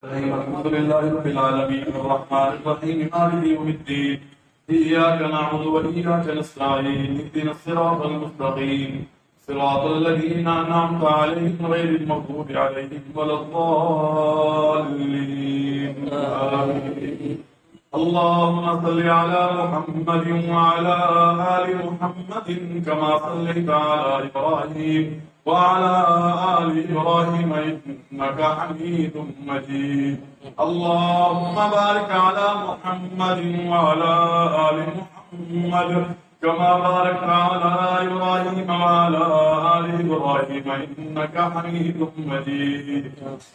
الحمد لله رب العالمين الرحمن الرحيم مالك يوم الدين إياك نعبد وإياك نستعين اهدنا الصراط المستقيم صراط الذين أنعمت عليهم غير المغضوب عليهم ولا الضالين آمين. اللهم صل على محمد وعلى آل محمد كما صليت على إبراهيم وعلى آل إبراهيم إنك حميد مجيد. اللهم بارك على محمد وعلى آل محمد كما باركت على إبراهيم وعلى آل إبراهيم إنك حميد مجيد.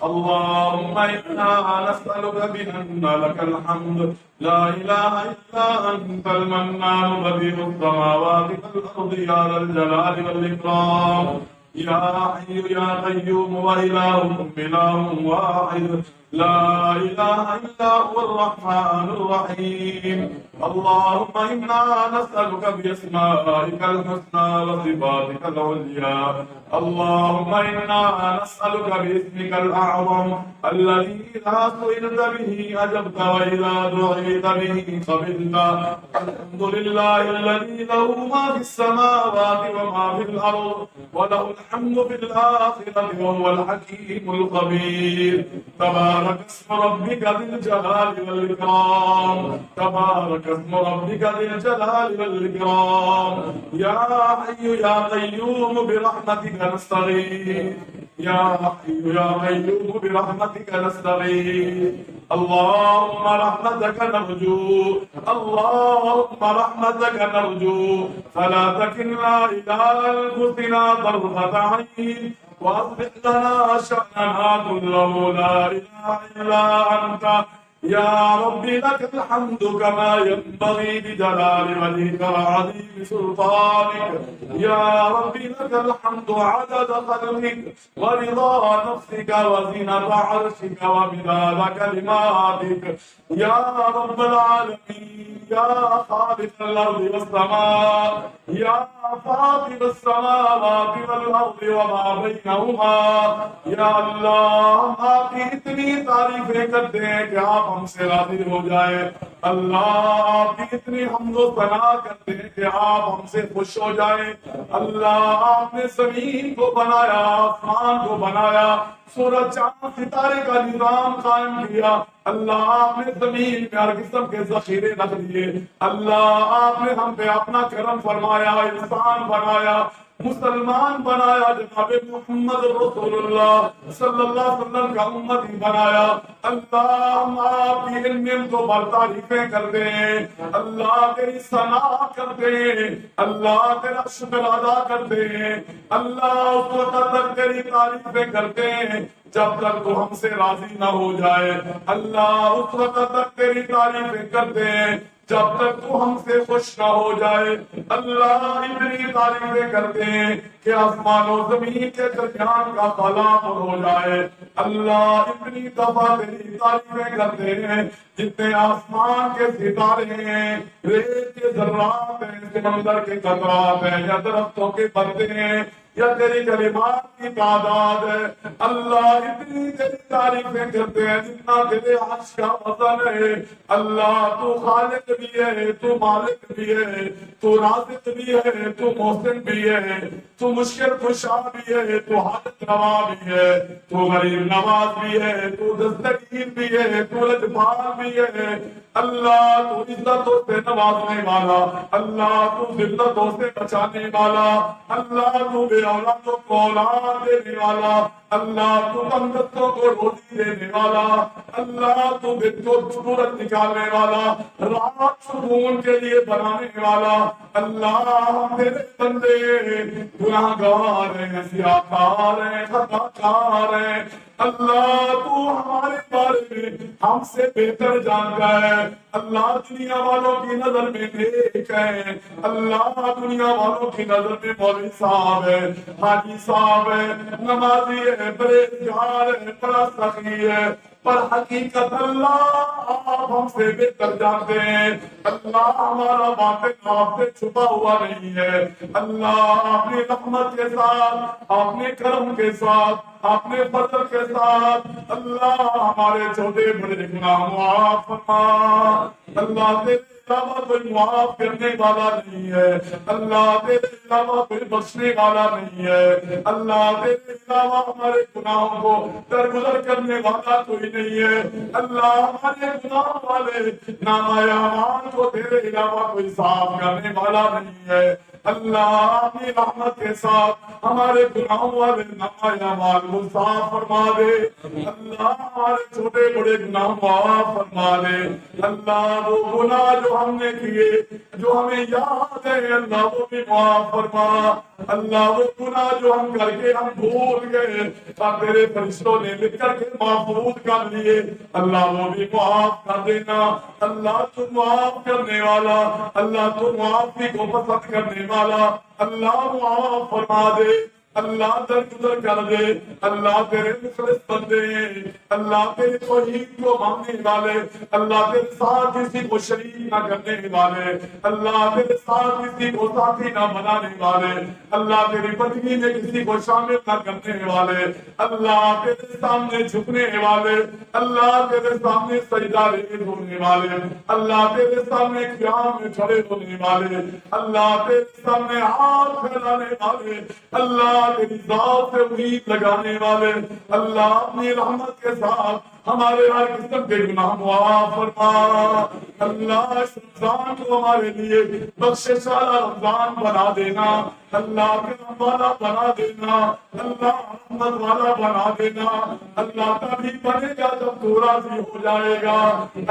اللهم إنا نسألك بأن لك الحمد لا إله إلا أنت المنان بديع السماوات والأرض يا ذا الجلال والإكرام يا حي يا قيوم وإلهكم إله واحد لا إله إلا هو الرحمن الرحيم. اللهم إنا نسألك بأسمائك الحسنى وصفاتك العليا. اللهم إنا نسألك باسمك الأعظم الذي إذا سئلت به أجبت وإذا دعيت به قبلت. الحمد لله الذي له ما في السماوات وما في الأرض وله الحمد في الآخرة وهو الحكيم الخبير. تبارك اسم ربك ذي الجلال والإكرام. تبارك اسم ربك ذي الجلال والإكرام. يا حي يا قيوم برحمتك نستغيث. يا حي يا قيوم برحمتك نستغيث. اللهم رحمتك نرجو. اللهم رحمتك نرجو فلا تكلنا إلى أنفسنا طرفة عين وأصلح لنا شأننا كله لا إله إلا أنت. يا ربي لك الحمد كما ينبغي بجلال وجهك وعظيم سلطانك. يا ربي لك الحمد عدد خلقك ورضا نفسك وزنة عرشك ومداد كلماتك. يا رب العالمين يا خالق الأرض والسماء يا فاطر السماوات والأرض وما بينهما. یا اللہ ہم آپ کی اتنی تعریفیں کرتے ہیں کہ آپ ہم سے راضی ہو جائے. اللہ آپ کی اتنی حمد و ثنا کرتے ہیں کہ آپ ہم سے خوش ہو جائے. اللہ آپ نے زمین کو بنایا آسمان کو بنایا سورج چاند ستارے کا نظام قائم کیا. اللہ آپ نے زمین میں ہر قسم کے ذخیرے رکھ دیے. اللہ آپ نے ہم پہ اپنا کرم فرمایا انسان بنایا مسلمان بنایا جناب محمد رسول اللہ صلی اللہ علیہ وسلم کا امتی بنایا. اللہ ہم آپ کی ان نعمتوں پر تعریفیں کرتے ہیں. اللہ تیری ثنا کرتے ہیں. اللہ تیرا شکر ادا کرتے ہیں. اللہ اس وقت تک تیری تعریفیں کرتے ہیں جب تک تو ہم سے راضی نہ ہو جائے. اللہ اس وقت تک تیری تعریفیں کرتے ہیں جب تک تو ہم سے خوش نہ ہو جائے. اللہ اتنی تعریفیں کرتے ہیں کہ آسمان و زمین کے درمیان کا خلا پر ہو جائے. اللہ اتنی دفعہ تیری تعریفیں کرتے ہیں جتنے آسمان کے ستارے ہیں ریت کے ذرات ہیں سمندر کے قطرات ہیں یا درختوں کے پتے ہیں یا تیری کلمات کی تعداد ہے. اللہ اتنی تیری تعریفیں کرتے ہیں جتنا تیرے عرش کا وزن ہے. اللہ تو خالق بھی ہے تو مالک بھی ہے تو رازق بھی ہے تو محسن بھی ہے تو مشکل کشا بھی ہے تو حاجت روا بھی ہے تو غریب نواز بھی ہے تو دستگیر بھی ہے تو لجپال بھی ہے. اللہ تو عزتوں سے نوازنے والا. اللہ تو ذلتوں سے بچانے والا. اللہ تو بے اولادوں کو اولاد دینے والا. اللہ تو بندوں کو روزی دینے والا. اللہ تو بچوں سورج نکالنے والا رات سکون کے لیے بنانے والا. اللہ ہم تیرے بندے گناہگار ہیں سیاہکار ہیں خطاکار ہیں. اللہ تو ہمارے بارے میں ہم سے بہتر جانتا ہے. اللہ دنیا والوں کی نظر میں نیک ہے. اللہ دنیا والوں کی نظر میں مولوی صاحب ہے حاجی صاحب ہے نمازی ہے پرہیزگار ہے بڑا سخی ہے. پر حقیقت اللہ آپ ہم سے بہتر جانتے ہیں۔ اللہ ہمارا باطن آپ سے چھپا ہوا نہیں ہے۔ اللہ اپنی رحمت کے ساتھ، اپنے کرم کے ساتھ، اپنے فضل کے ساتھ اللہ ہمارے چھوٹے بڑے گناہ معاف فرما۔ اللہ تیرے علاوہ کوئی معاف کرنے والا نہیں ہے، اللہ تیرے علاوہ کوئی بخشنے والا نہیں ہے، اللہ تیرے علاوہ ہمارے گناہوں کو درگزر کرنے والا کوئی نہیں ہے۔ اللہ ہمارے گناہ والے نامہ اعمال کو تیرے علاوہ کوئی صاف کرنے والا نہیں ہے۔ اللہ اپنی رحمت کے ساتھ ہمارے گناہوں والے نامہ اعمال کو صاف فرما دے۔ اللہ ہمارے چھوٹے بڑے گناہ معاف فرما دے۔ اللہ وہ گناہ جو ہم نے کیے، جو ہمیں یاد ہے، اللہ وہ بھی معاف فرما۔ اللہ وہ گناہ جو ہم کر کے ہم بھول گئے اور تیرے فرشتوں نے لکھ کر کے محفوظ کر لیے، اللہ وہ بھی معاف کر دینا۔ اللہ تو معاف کرنے والا، اللہ تو معافی کو پسند کرنے والا، اللہ معاف فرما دے۔ اللہ درگزر کر دے۔ اللہ تیرے مخلص بندے ہیں، اللہ تیرے توحید کو ماننے والے، اللہ تیرے ساتھ کسی کو شریک نہ کرنے والے، اللہ تیرے ساتھ کسی کو ساتھی نہ بنانے والے، اللہ تیری بندگی میں کسی کو شامل نہ کرنے والے، اللہ تیرے سامنے جھکنے والے، اللہ تیرے سامنے سجدہ ریز ہونے والے، اللہ تیرے سامنے قیام میں کھڑے ہونے والے، اللہ تیرے سامنے ہاتھ پھیلانے والے، اللہ تیری ذات سے امید لگانے والے، اللہ اپنی رحمت کے ساتھ ہمارے ہر قسم کے گناہ معاف فرما۔ اللہ اس رمضان کو ہمارے لیے بخشش والا رمضان بنا دینا، اللہ کرم والا بنا دینا، اللہ رحمت والا بنا دینا۔ اللہ تبھی بنے گا جب تو راضی ہو جائے گا،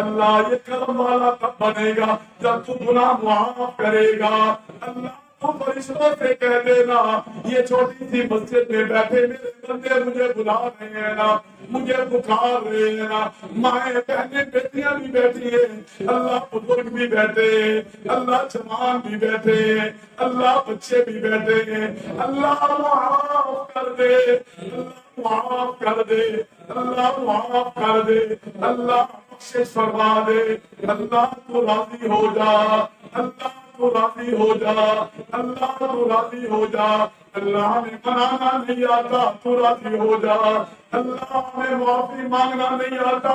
اللہ یہ کرم والا تب بنے گا جب تو گناہ معاف کرے گا۔ اللہ فرشتوں سے کہہ دینا، یہ چھوٹی سی مسجد میں بیٹھے میرے بندے مجھے بلا رہے ہیں نا، مجھے پکار رہے ہیں نا، مائیں بہنیں بیٹیاں بھی بیٹھی ہیں، اللہ بزرگ بھی بیٹھے ہیں، اللہ جوان بھی بیٹھے ہیں، اللہ بچے بھی بیٹھے ہیں، اللہ معاف کر دے، اللہ معاف کر دے، اللہ معاف کر دے، اللہ بخشش فرما دے، اللہ تو راضی ہو جا، اللہ تو راضی ہو جا، اللہ تو راضی ہو جا، اللہ ہمیں منانا نہیں آتا تو راضی ہو جا، اللہ ہمیں معافی مانگنا نہیں آتا،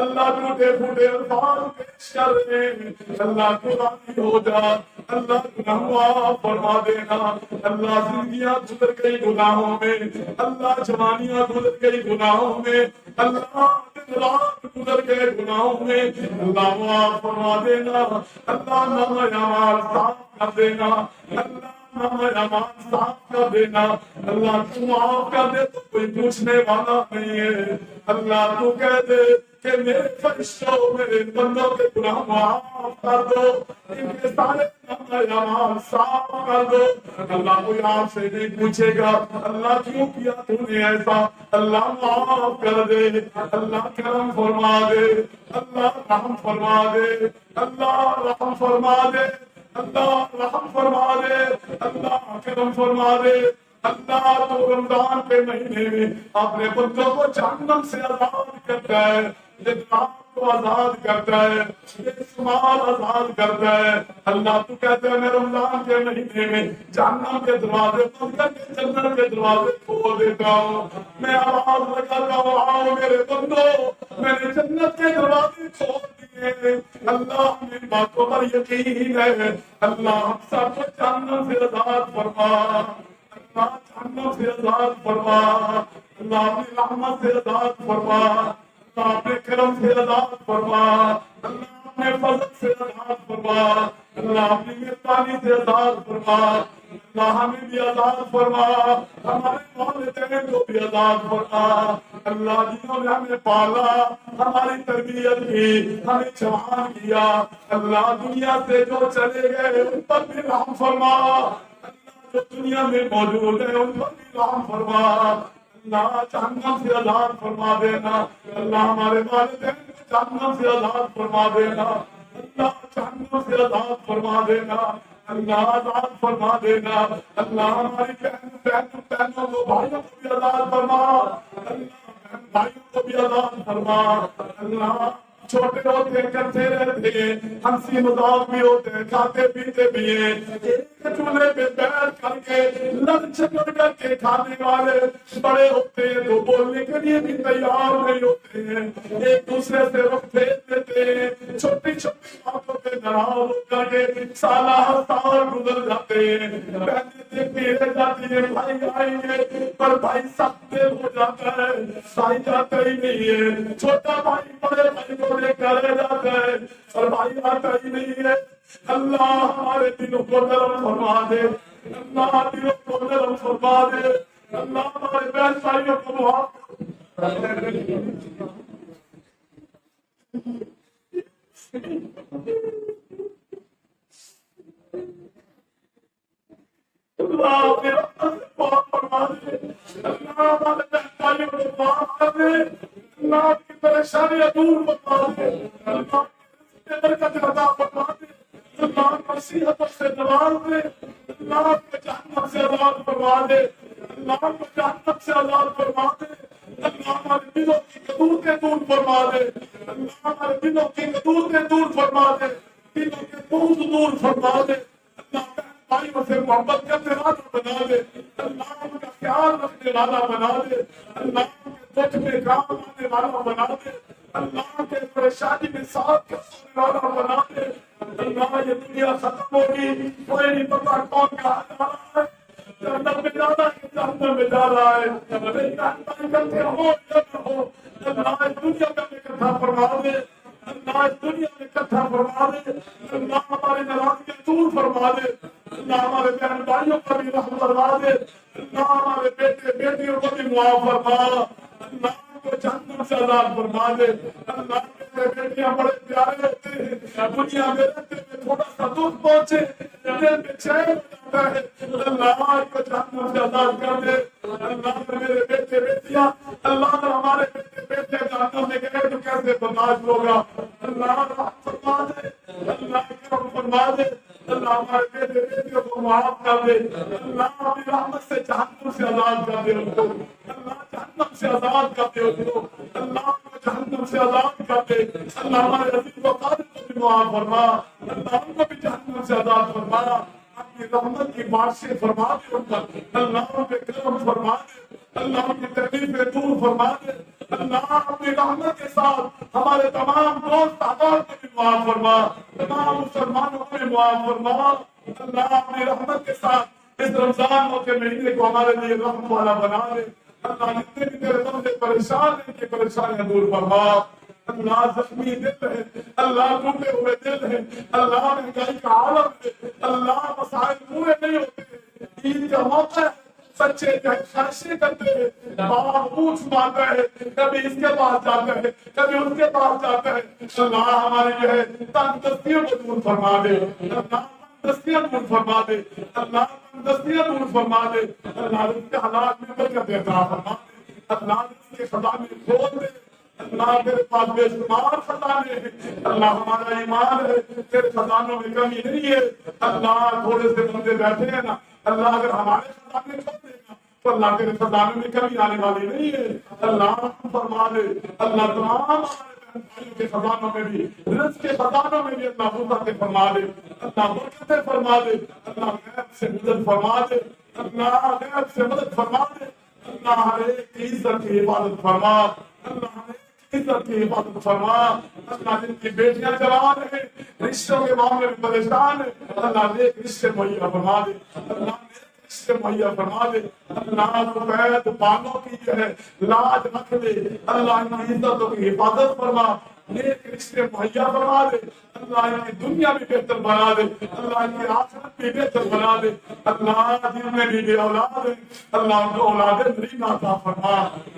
اللہ ٹوٹے پھوٹے الفاظ پیش کر رہے ہیں، اللہ تو راضی ہو جا، اللہ گناہ معاف فرما دینا، اللہ زندگیاں گزر گئی گناہوں میں، اللہ جوانیاں گزر گئی گناہوں میں، اللہ رات گزر گئے گناہوں میں، اللہ معاف فرما دینا، اللہ نامہ اعمال صاف کر دینا، اللہ نامہ اعمال صاف کر دینا، اللہ تو معاف کر دے تو کوئی پوچھنے والا نہیں ہے، اللہ تو کہہ دے کہ میرے فرشتوں میرے بندوں کے گناہ معاف کر دو، ان کے سارے نامہ اعمال صاف کر دو۔ اللہ کوئی آپ سے نہیں پوچھے گا اللہ کیوں کیا تو نے ایسا، اللہ معاف کر دے، اللہ کرم فرما دے، اللہ رحم فرما دے، اللہ رحم فرما دے، اللہ رحم فرما دے، اللہ کرم فرما دے۔ اللہ تو رمضان کے مہینے میں اپنے بندوں کو جہنم سے آزاد کرتا ہے، جنات کو آزاد کرتا ہے، بے شمار آزاد کرتا ہے۔ اللہ تو کہتا ہے میں رمضان کے مہینے میں جہنم کے دروازے بند کر کے جنت کے دروازے کھول دیتا ہوں، میں آواز لگاتا ہوں آؤ میرے بندو، میں نے جنت کے دروازے کھول دیے۔ اللہ میری باتوں پر یقین ہے، اللہ ہم سب کو جہنم سے آزاد فرما، اللہ جہنم سے آزاد فرما، اللہ اپنی رحمت سے آزاد فرما، اللہ اپنے کرم سے آزاد فرما، اللہ اپنے فضل سے آزاد فرما، اللہ اپنی مہربانی سے آزاد فرما، اللہ ہمیں بھی آزاد فرما، ہمارے والدین کو بھی آزاد فرما، اللہ جنہوں نے ہمیں پالا، ہماری تربیت کی، ہمیں جوان کیا، اللہ دنیا سے جو چلے گئے ان پر بھی رحم فرما، جو دنیا میں موجود ہے ان پر بھی رحم فرما، اللہ جہنم سے آزاد فرما دینا، اللہ ہمارے والدین کو جہنم سے آزاد فرما دینا، اللہ جہنم سے آزاد فرما دینا، اللہ آزاد فرما دینا، اللہ ہماری بہنوں کو بھائیوں کو بھی آزاد فرما، اللہ بھائیوں کو بھی آزاد فرما اللہ، چھوٹے ہوتے کرتے رہتے ہیں، ہنسی مذاق بھی ہوتے ہیں، کھاتے پیتے بھی ہیں، ایک چولہے پہ بیٹھ کر کے لنچ کر کے کھانے والے بڑے ہوتے ہیں تو بولنے کے لیے بھی تیار نہیں ہوتے ہیں، ایک دوسرے سے رخ پھیر دیتے ہیں، چھوٹی چھوٹی باتوں پہ ناراض ہو کر کے سالہ سال گزر جاتے ہیں، پہلے دیکھتی رہ جاتی ہے بھائی آئیں گے، پر بھائی سب دیر ہو جاتا ہے، بھائی جاتا ہی نہیں ہے، چھوٹا بھائی بڑے بھائی کو لے کر رہ جاتا ہے اور بھائی آتا ہی نہیں ہے۔ اللہ ہمارے دلوں کو نرم فرما دے، اللہ دلوں کو نرم فرما دے، اللہ ہمارے بہن بھائیوں کو معاف اللہ اپنی رحمت سے معاف فرما دے، اللہ ہمارے بہن بھائیوں کو معاف کر دے، اللہ کی پریشانیاں دور فرما دے، اللہ کی برکت عطا فرما دے، اللہ نصیحتوں سے نواز دے، اللہ کو جہنم سے آزاد فرما دے، اللہ کو جہنم سے آزاد فرما دے، اللہ ہمارے دلوں کی قدورتیں دور فرما دے، اللہ ہمارے دلوں کی قدورتیں دور فرما دے، دلوں کے بغض دور فرما دے، اللہ بھائیوں سے محبت کرنے والا بنا دے، اللہ ان کا خیال رکھنے والا بنا دے، اللہ کے دکھ میں کام آنے والا بنا دے، اللہ کے پریشانی میں ساتھ کرنے والا بنا دے، اللہ یہ دنیا ختم ہوگی کوئی نہیں پتا کون کہاں جا رہا ہے، جنت میں جا رہا ہے جہنم میں جا رہا ہے، کرتے ہو یا نہ ہو، اللہ اس دنیا کا اکٹھا فرما دے، اللہ اس دنیا میں اکٹھا فرما دے، اللہ ہماری ناراضگیاں دور فرما دے، اللہ ہمارے بہن بھائیوں پر بھی رحم فرما دے، اللہ ہمارے بیٹے بیٹیوں کو بھی معاف فرما، اللہ کو جہنم سے آزاد فرما دے، اللہ میرے بیٹیاں بڑے پیارے ہوتے ہیں، دنیا میں رہتے ہوئے تھوڑا سا دکھ پہنچے دل میں چین ہو جاتا ہے، اللہ کو جہنم سے آزاد کر دے، اللہ میرے بیٹے بیٹیاں، اللہ اگر ہمارے بیٹے بیٹے جہنم میں گئے تو کیسے برداشت ہوگا، اللہ رحم فرما دے، اللہ کرم فرما دے، اللہ ہمارے بیٹے بیٹیوں کو معاف کر دے، اللہ اپنی رحمت سے جہنم سے آزاد کر دے ان کو، اللہ جہنم سے آزاد کر دے ان کو، اللہ کو جہنم سے آزاد کر دے، اللہ ہمارے عزیز و قادر کو بھی معاف فرما، اللہ ان کو بھی جہنم سے آزاد فرما، اپنی رحمت کی بارشیں فرما دے ان پر، اللہ ان پہ کرم فرما دے، اللہ ان کی تکلیفیں دور فرما دے، اللہ اپنی رحمت کے ساتھ ہمارے تمام دوست احباب کو بھی معاف فرما، تمام مسلمانوں کو بھی معاف فرما، اللہ اپنی رحمت کے ساتھ اس رمضان کے مہینے کو ہمارے لیے رحمت والا بنا دے، اللہ جتنے بھی تیرے بندے پریشان ہیں ان کی پریشانیاں دور فرما، اللہ زخمی دل ہے، اللہ ٹوٹے ہوئے دل ہے، اللہ مہنگائی کا عالم ہے، اللہ مسائل پورے نہیں ہوتے، عید کا موقع ہے، سچے خواہشیں کرتے ہیں، باپ پوچھ مانتا ہے، کبھی اس کے پاس جاتا ہے، کبھی اس کے پاس جاتا ہے، اللہ ہماری جو ہے تنگستیوں کو دور فرما دے، اللہ تنگستیاں دور فرما دے، اللہ تنگستیاں دور فرما دے، اللہ اس کے حالات میں برکت عطا فرما دے، اللہ اس کے خزانے کھول دے، اللہ تیرے پاس بے شمار خزانے ہیں، اللہ ہمارا ایمان ہے تیرے خزانوں میں کمی نہیں ہے، اللہ تھوڑے سے بندے بیٹھے ہیں نا، اللہ اگر ہمارے خزانے کھول دے گا تو اللہ تیرے خزانے میں کمی آنے والی نہیں ہے، اللہ فرما دے، اللہ تمام ہمارے بہن بھائیوں کے خزانوں میں بھی، رزق کے خزانوں میں بھی اللہ وسعت فرما دے، اللہ برکتیں فرما دے، اللہ غیب سے مدد فرما دے، اللہ غیب سے مدد فرما دے، اللہ ہر ایک کی عزت کی حفاظت فرما، اللہ ہر ایک عزت کی حفاظت فرما، اللہ جن کی بیٹیاں جوان ہیں، رشتوں کے معاملے میں پریشان ہیں، اللہ نیک رشتے مہیا فرما دے، اللہ نیک رشتے مہیا فرما دے، اللہ سفید بالوں کی جو ہے لاج رکھ دے، اللہ ان کی عزتوں کی حفاظت فرما، نیک رشتے مہیا فرما دے، اللہ ان کی دنیا بھی بہتر بنا دے، اللہ ان کی آخرت بھی بہتر بنا دے، اللہ جن میں بھی بے اولاد ہے اللہ ان کو اولاد نرین عطا فرما،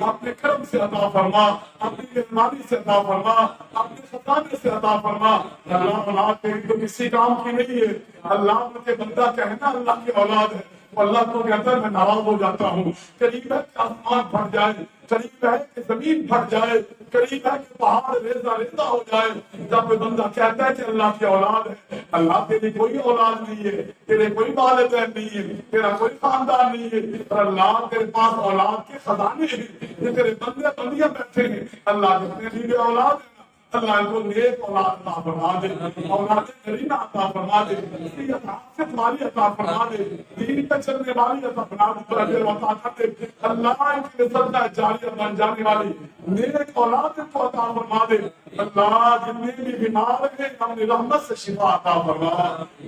اپنے کرم سے عطا فرما، اپنی مہربانی سے عطا فرما، اپنے خزانے سے عطا فرما، اللہ اولاد تیری تو کسی کام کی نہیں ہے، اللہ مجھے بندہ کہنا اللہ کی اولاد ہے، تو اللہ کو کہتا ہے میں ناراض ہو جاتا ہوں. قریب ہے کہ آسمان پھٹ جائے، قریب ہے کہ زمین پھٹ جائے، قریب ہے کہ پہاڑ ریزہ ریزہ ہو جائے. جب بندہ کہتا ہے کہ اللہ کی اولاد ہے، اللہ تیری کوئی اولاد نہیں ہے، تیرے کوئی والدین نہیں ہے، تیرا کوئی خاندان نہیں ہے، اور اللہ تیرے پاس اولاد کے خزانے ہیں. یہ تیرے بندے بندیاں بیٹھے ہیں، اللہ جتنے بھی اولاد ہیں اللہ کو نیک اولاد عطا فرما دے، اولاد کرینہ عطا فرما دے، عافیت والی عطا فرما دے، دین پہ چلنے والی عطا فرما دے، اجر و عطا کر دے. اللہ ان کے صدقہ جاریہ بن جانے والی نیک اولاد کو عطا فرما دے. اللہ جتنے بھی بیمار ہیں اپنی رحمت سے شفا عطا فرما.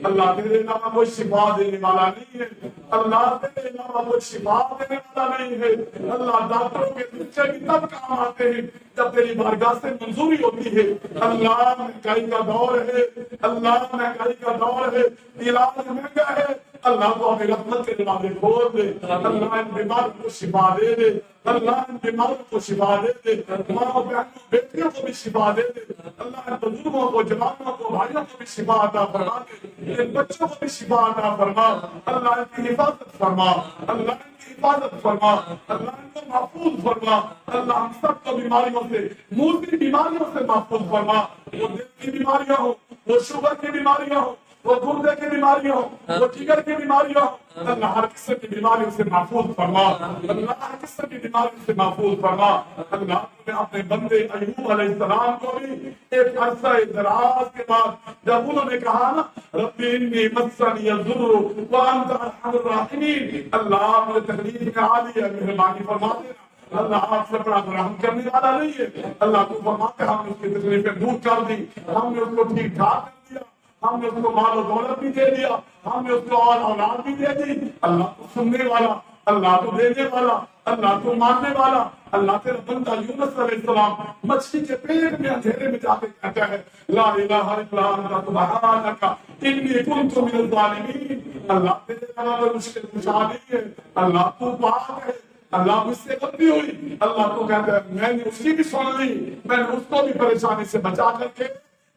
اللہ تیرے علاوہ کوئی شفا دینے والا نہیں ہے، اللہ تیرے علاوہ کوئی شفا دینے والا نہیں ہے. اللہ ڈاکٹروں کے نسخے بھی تب کام آتے ہیں جب تیری بارگاہ سے منظوری ہوتی ہے. اللہ مہنگائی کا دور ہے، اللہ مہنگائی کا دور ہے، علاج مہنگا ہے، اللہ کو اپنی رحمت کے دروازے کھول دے. اللہ ان بیماروں کو شفا دے دے، اللہ ان بیماروں کو شفا دے دے، ماں بہنوں بیٹیوں کو بھی شفا دے دے. اللہ ان بزرگوں کو، جوانوں کو، بھائیوں کو بھی شفا عطا فرما دے، ان بچوں کو بھی شفا عطا فرما. اللہ ان کی حفاظت فرما، اللہ ان کی حفاظت فرما، اللہ ان کو محفوظ فرما. اللہ ہم سب کو بیماریوں سے، موذی بیماریوں سے محفوظ فرما. وہ دل کی بیماریاں ہوں، وہ شوگر کی بیماریاں ہوں، وہ گردے کی بیماریاں ہوں، وہ جگر کی بیماریاں ہوں، اللہ ہر قسم کی بیماریوں سے محفوظ فرما. اللہ ہر قسم کی بیماریوں سے محفوظ فرما. اللہ نے اپنے بندے ایوب علیہ السلام کو بھی ایک عرصہ دراز کے بعد جب انہوں نے کہا نا رب انی مسنی الضر وانت ارحم الراحمین، اللہ مجھے تکلیف میں آ لیا، مہربانی فرما دینا. اللہ آپ سے بڑا رحم کرنے والا نہیں ہے. اللہ کو فرماتے ہم نے اس کی تکلیفیں دور کر دی، ہم نے اس کو ٹھیک ٹھاک کر دیا، ہم نے اس کو مال و دولت بھی دے دیا، ہم نے اس کو اور اولاد بھی دے دی. اللہ کو سننے والا، اللہ کو دینے والا، اللہ کو ماننے والا. اللہ تیرا بندہ یونس علیہ السلام مچھلی کے پیٹ میں اندھیرے میں جا کے کہتا ہے لا الہ الا انت سبحانک انی کنت من الظالمین. اللہ تیرے علاوہ کوئی مشکل کشا نہیں ہے، اللہ تو پاک ہے، اللہ مجھ سے غلطی ہوئی. اللہ کو کہتا ہے میں نے اس کی بھی سن لی، میں نے اس کو بھی پریشانی سے بچا کر کے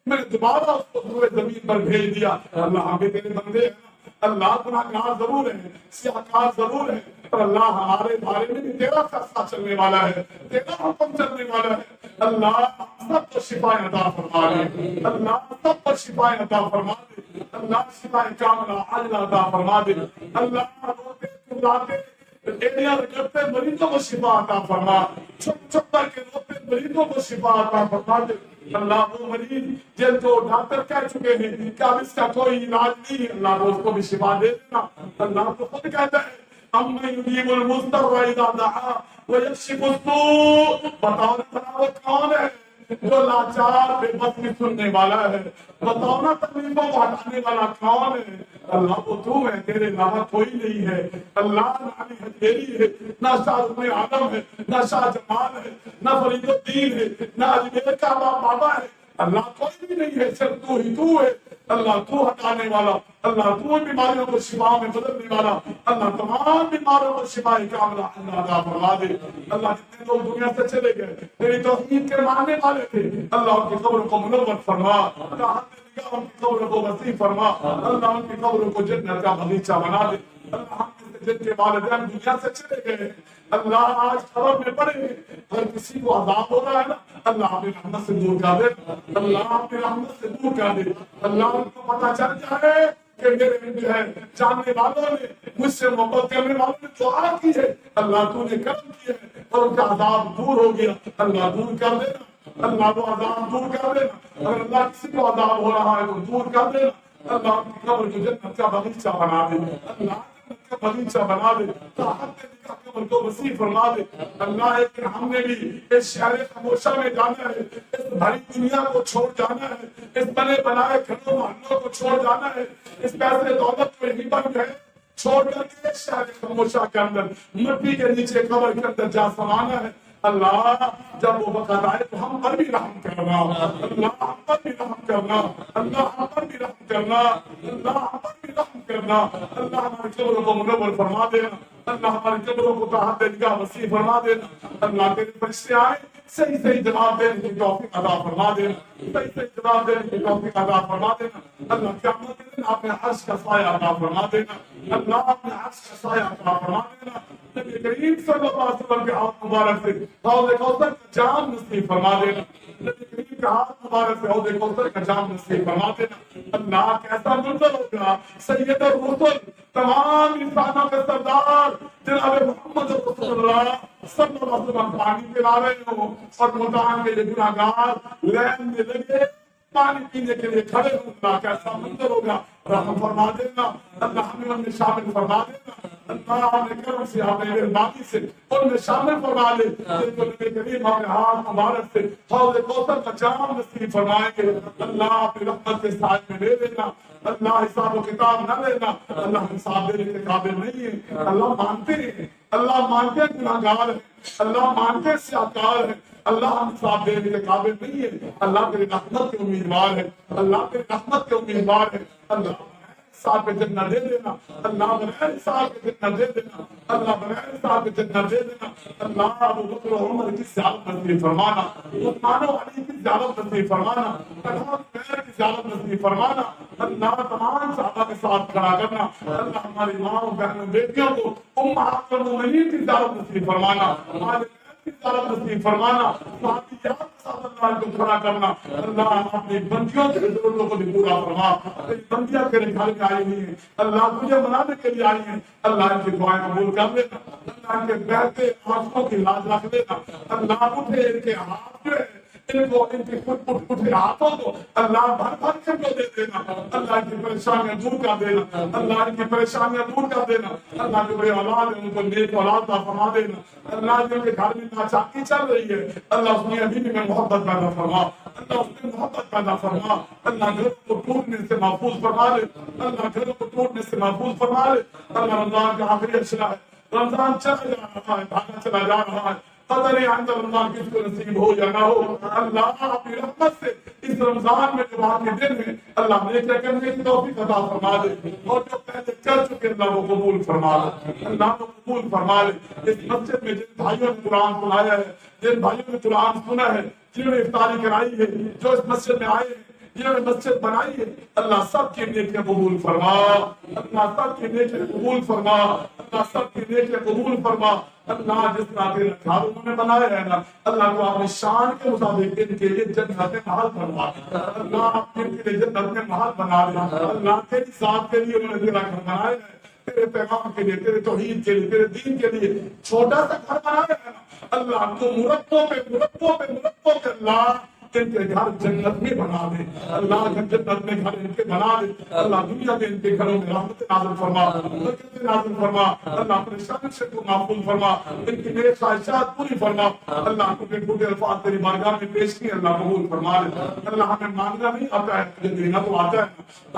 میں نے دوبارہ اس کو پورے زمین پر بھیج دیا. اللہ ہم بھی تیرے بندے ہیں، اللہ گناہگار ضرور ہے، سیاہکار ضرور ہے، پر اللہ ہمارے بارے میں بھی تیرا فیصلہ چلنے والا ہے، تیرا حکم چلنے والا ہے. اللہ سب کو شفا عطا فرما دے، اللہ سب کو شفا عطا فرما دے، اللہ شفا کاملہ عاجلہ عطا فرما دے. اللہ روتے کلاتے ایڈیاں رگڑتے مریضوں کو شفا عطا فرما، چھپ چھپ کر کے روتے مریضوں کو شفا عطا فرما دے. اللہ وہ مریض جن کو ڈاکٹر کہہ چکے ہیں کہ اب اس کا کوئی علاج نہیں، اللہ کو اس کو بھی شفا دے دینا. اللہ تو خود کہتا ہے اَمَّن يُجِيبُ الْمُضْطَرَّ إِذَا دَعَاهُ وَيَكْشِفُ السُّوءَ. بتاؤ نا وہ کون ہے جو لاچار بے بس کی سننے والا ہے، بتاؤ نا تکلیفوں کو ہٹانے والا کون ہے. اللہ وہ تو ہے، تیرے علاوہ کوئی نہیں ہے. اللہ نہ علی حجیری ہے، نہ شاہ رکن عالم ہے، نہ شاہ جمال ہے، نہ فرید الدین ہے، نہ اجمیر کا بابا ہے. اللہ کوئی بھی نہیں ہے، صرف تو ہی تو ہے. اللہ تو ہٹانے والا، اللہ تو بیماریوں کو شفا میں بدلنے والا. اللہ تمام بیماروں کو شفا کاملہ اللہ عطا فرما دے. اللہ جتنے لوگ دنیا سے چلے گئے تیری توحید کے ماننے والے تھے، اللہ ان کی قبروں کو منور فرما، اللہ ان کی قبروں کو وسیع فرما، اللہ ان کی قبروں کو جنت کا باغیچہ بنا دے. اللہ ہم جن کے والدین دنیا سے چلے گئے اللہ آج خبر میں پڑے ہر کسی کو عذاب ہو رہا ہے نا، اللہ اپنی رحمت سے دور کر دے، اللہ اپنی رحمت سے دور کر دے. اللہ ان کو پتہ چل جائے کہ میرے جو ہے جاننے والوں نے، مجھ سے محبت کرنے والوں نے دعا کی ہے، اللہ تو نے کرم کیا ہے اور ان کا عذاب دور ہو گیا. اللہ دور کر دینا، اللہ وہ عذاب دور کر دینا. اگر اللہ کسی کو عذاب ہو رہا ہے تو دور کر دینا. اللہ ان کی قبر کو جنت کا باغیچہ بنا دے، اللہ جنت کا باغیچہ بنا دے، قبر کو وسیع فرما دے. اللہ ہے کہ ہم نے بھی اس شہر خاموشہ میں جانا ہے، اس بھری دنیا کو چھوڑ جانا ہے، اس بنے بنائے گھروں محلوں کو چھوڑ جانا ہے، اس پیسے دولت کو یہیں پر گئے چھوڑ کر کے اس شہر خاموشہ کے اندر مٹی کے نیچے قبر کے اندر جا سمانا ہے. اللہ جب وہ وقت آئے تو ہم پر بھی رحم کرنا، اللہ ہم پر بھی رحم کرنا، اللہ ہم پر بھی رحم کرنا، اللہ ہم پر بھی رحم کرنا. اللہ ہماری قبروں کو منور فرما دینا، اللہ ہماری قبروں کو تحت نگاہ وسیع فرما دینا. اللہ تیرے فرشتے آئے صحیح صحیح جواب دینے کی توفیق عطا فرما دینا، صحیح صحیح جواب دینے کی توفیق عطا فرما دینا۔ اللہ قیامت کے دن اپنے عرش کا سایہ عطا فرما دینا، اللہ اپنے عرش کا سایہ عطا فرما دینا۔ نبی کریم صلی اللہ علیہ وسلم کے ہاتھ مبارک سے حوض کوثر کا جام نصیب فرما دینا، نبی کریم کے ہاتھ مبارک سے حوض کوثر کا جام نصیب فرما دینا۔ اللہ کیسا منظر ہوگا، سید الرسل، تمام انسانوں کے سردار جناب محمد رسول اللہ صلی اللہ علیہ وسلم پانی پلا رہے ہو اور ملتان کے یہ گناہگار لین میں لگے پانی پینے کے لیے کھڑے ہوں، اللہ کیسا منظر ہوگا، رحم فرما دینا، اللہ ہمیں ان میں شامل فرما دینا، اللہ اپنے کرم سے اپنے مہربانی سے ان میں شامل فرما لے، جن کو نبی کریم اپنے ہاتھ مبارک سے حوض کوثر کا جام نصیب فرمائیں گے، اللہ اپنی رحمت کے سائے میں لے لینا، اللہ حساب و کتاب نہ لینا، اللہ حساب دینے کے قابل نہیں ہے، اللہ مانتے ہیں، اللہ مانتے ہیں گناہگار ہیں، اللہ مانتے ہیں سیاکار ہیں، اللہ ہم حساب دینے کے قابل نہیں ہے، اللہ تیری رحمت کے امیدوار ہے، اللہ تیری رحمت کے امیدوار ہے، اللہ حساب پہ جنت دے دینا، اللہ بغیر حساب پہ جنت دے دینا، اللہ بغیر حساب پہ جنت دے دینا، اللہ ابو بکر و عمر کی زیارت نصیب فرمانا، عثمان و علی کی زیارت نصیب فرمانا، طلحہ زبیر کی زیارت نصیب فرمانا، اللہ تمام صحابہ کے ساتھ کھڑا کرنا، اللہ ہماری ماں بہنوں بیٹیوں کو امہات المومنین کی زیارت نصیب فرمانا، ہمارے کی زیارت نصیب فرمانا، صحابیات کے ساتھ اللہ کو کھڑا کرنا، اللہ اپنی بندیوں کی ضرورتوں کو بھی پورا فرما، اپنی بندیاں تیرے گھر میں آئی ہوئی ہیں، اللہ تجھے منانے کے لیے آئی ہیں، اللہ ان کی دعائیں قبول کر لینا، اللہ ان کے بہتے آنکھوں کی لاج رکھ لینا، اللہ اٹھے ان کے ہاتھ جو ہے ان کو ان کی اٹھے ہاتھوں کو اللہ بھر بھر کے کو دے دینا، اللہ ان کی پریشانیاں دور کر دینا، اللہ ان کی پریشانیاں دور کر دینا، اللہ جو بے اولاد ہے ان کو نیک اولاد عطا فرما دینا، اللہ جن کے گھر میں ناچاکی چل رہی ہے اللہ اس میں ابھی میں محبت پیدا فرما، اللہ اس میں محبت پیدا فرما، اللہ گھروں کو ٹوٹنے سے محفوظ فرما لے، اللہ گھروں کو ٹوٹنے سے محفوظ فرما لے، اللہ رمضان کا آخری اشرا ہے، رمضان چلا جا رہا ہے، بھاگا چلا جا رہا ہے، پتہ نہیں آئندہ رمضان کس کو نصیب ہو یا نہ ہو، اللہ اپنی رحمت سے اس رمضان میں جو باقی دن ہے اللہ نیکیاں کرنے کی توفیق عطا فرما دے، اور جو پہلے چل چکے اللہ وہ قبول فرما لے، اللہ کو قبول فرما لے۔ اس مسجد میں جن بھائیوں نے قرآن سنایا ہے، جن بھائیوں نے قرآن سنا ہے، جنہوں نے افطاری کرائی ہے، جو اس مسجد میں آئے ہیں، جنہوں نے مسجد بنائی ہے، اللہ سب کی نیکیاں قبول فرما، اللہ سب کی نیکیاں قبول فرما، اللہ سب کی نیکیاں قبول فرما، اللہ جس طرح کے گھر انہوں نے بنایا ہے نا اللہ کو اپنے شان کے مطابق ان کے لیے جنت محل بنوا دے، اللہ ان کے لیے جنت میں محل بنا دے، اللہ تیری ذات کے لیے انہوں نے تیرا گھر بنایا ہے، تیرے پیغام کے لیے، تیرے توحید کے لیے، تیرے دین کے لیے چھوٹا سا گھر بنایا ہے نا اللہ تو مرتبوں پہ اللہ ان کے گھر جنت میں بنا دے، اللہ جنت میں گھر ان کے بنا دے، اللہ دنیا میں ان کے گھروں میں رحمت نازل فرما، برکت نازل فرما، اللہ اپنے شان سے تو محفوظ فرما، ان کی نیک خواہشات پوری فرما، اللہ کو ٹوٹے الفاظ تیری بارگاہ میں پیش کیے اللہ قبول فرما لے، اللہ ہمیں مانگنا نہیں آتا ہے تجھے دینا تو آتا ہے،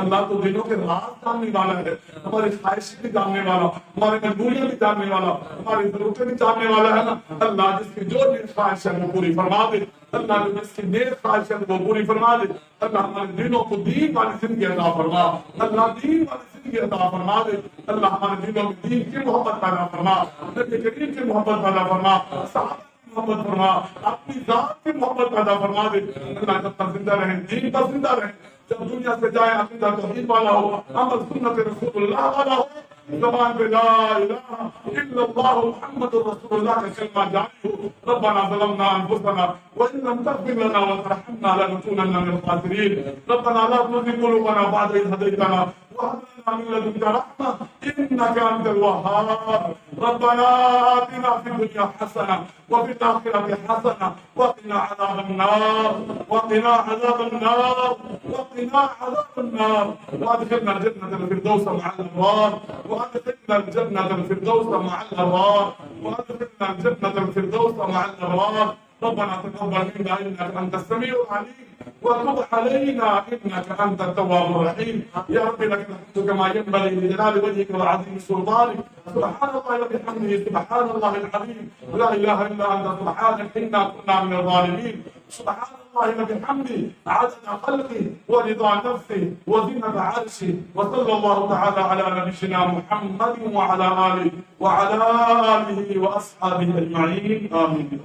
اللہ تو دلوں کے راز جاننے والا ہے، ہماری خواہشیں بھی جاننے والا، ہماری مجبوریاں بھی جاننے والا، ہماری ضرورتیں بھی جاننے والا ہے نا، اللہ جس کی جو نیک خواہش ہے وہ پوری فرما دے، اللہ جو جس کی نیک خواہش ہے وہ پوری فرما دے، اللہ ہمارے دلوں کو دین والی زندگی عطا فرما، اللہ دین والی زندگی عطا فرما دے، اللہ ہمارے دلوں میں دین کی محبت پیدا فرما، نبی کریم کی محبت پیدا فرما، صحابہ کی محبت فرما، اپنی ذات کی محبت پیدا فرما دے، اللہ جب تک زندہ رہیں دین پر زندہ رہیں، جب دنیا سے جائے عقیدہ توحید والا ہو، عمل سنت رسول اللہ والا ہو، زبان پہ لا الہ الا اللہ محمد رسول اللہ کا کلمہ جاری ہو، ربنا ظلمنا انفسنا وان لم تغفر لنا وترحمنا لنكونن من الخاسرين، ربنا لا تزغ قلوبنا بعد إذ هديتنا وهب لنا من لدنك رحمة إنك أنت الوهاب، ربنا آتنا في الدنيا حسنة وفي الآخرة حسنة وقنا عذاب النار، وقنا عذاب النار، وقنا عذاب النار، وادخلنا الجنة الفردوس مع الأبرار، وادخلنا الجنة الفردوس مع الأبرار، وادخلنا الجنة الفردوس مع الأبرار، ربنا تقبل منا إنك أنت السميع العليم وتب علينا إنك أنت التواب الرحيم، يا رب لك الحمد كما ينبغي لجلال وجهك وعظيم سلطانك، سبحان الله وبحمده سبحان الله العظيم، لا إله إلا أنت سبحانك إنا كنا من الظالمين، سبحان الله وبحمده عدد خلقه ورضا نفسه وزنة عرشه، وصلى الله تعالى على نبينا محمد وعلى آله وأصحابه أجمعين، آمين.